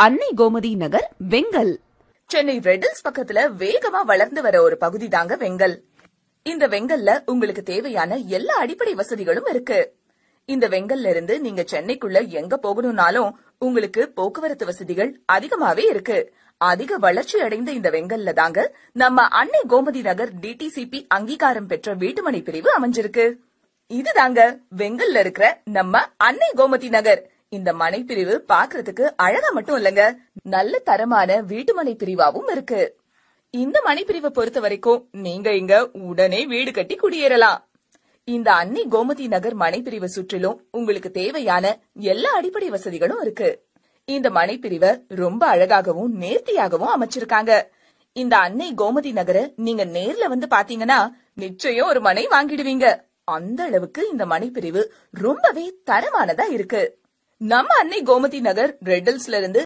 அன்னை கோமதி நகர், வெங்கல். சென்னை ரெடில்ஸ் பக்கத்துல வேகமா வளர்ந்து வர ஒரு பகுதி தாங்க வெங்கல். இந்த வெங்கல்ல உங்களுக்கு தேவையான எல்லா அடிப்படை வசதிகளும் இருக்கு. இந்த வெங்கல்ல இருந்து நீங்க சென்னைக்குள்ள எங்க போகணும்னாலும் உங்களுக்கு போக்குவரத்து வசதிகள் அதிகமாவே இருக்கு. அதிக வளர்ச்சி அடைந்த இந்த வெங்கல்ல தாங்க நம்ம அன்னை கோமதி நகர் டிடிசிபி அங்கீகாரம் பெற்ற வீட்டுமனை பிரிவு அமைஞ்சிருக்கு. இதுதாங்க வெங்கல்ல இருக்கிற நம்ம அன்னை கோமதி நகர். இந்த மனை பிரிவு பாக்குறதுக்கு அழகா மட்டும் இல்லங்க, நல்ல தரமான வீட்டுமனை பிரிவாவும் இருக்கு. இந்த மனை பிரிவை பொறுத்த வரைக்கும் நீங்க இங்க உடனே வீடு கட்டி குடியேறலாம். இந்த அன்னை கோமதி நகர் மனை பிரிவை சுற்றிலும் உங்களுக்கு தேவையான எல்லா அடிப்படை வசதிகளும் இருக்கு. இந்த மனை பிரிவை ரொம்ப அழகாகவும் நேர்த்தியாகவும் அமைச்சிருக்காங்க. இந்த அன்னை கோமதி நகரை நீங்க நேர்ல வந்து பாத்தீங்கன்னா நிச்சயம் ஒரு மனை வாங்கிடுவீங்க. அந்த அளவுக்கு இந்த மனை பிரிவு ரொம்பவே தரமானதா இருக்கு. நம்ம அன்னை கோமதி நகர் ரெடில்ஸ்ல இருந்து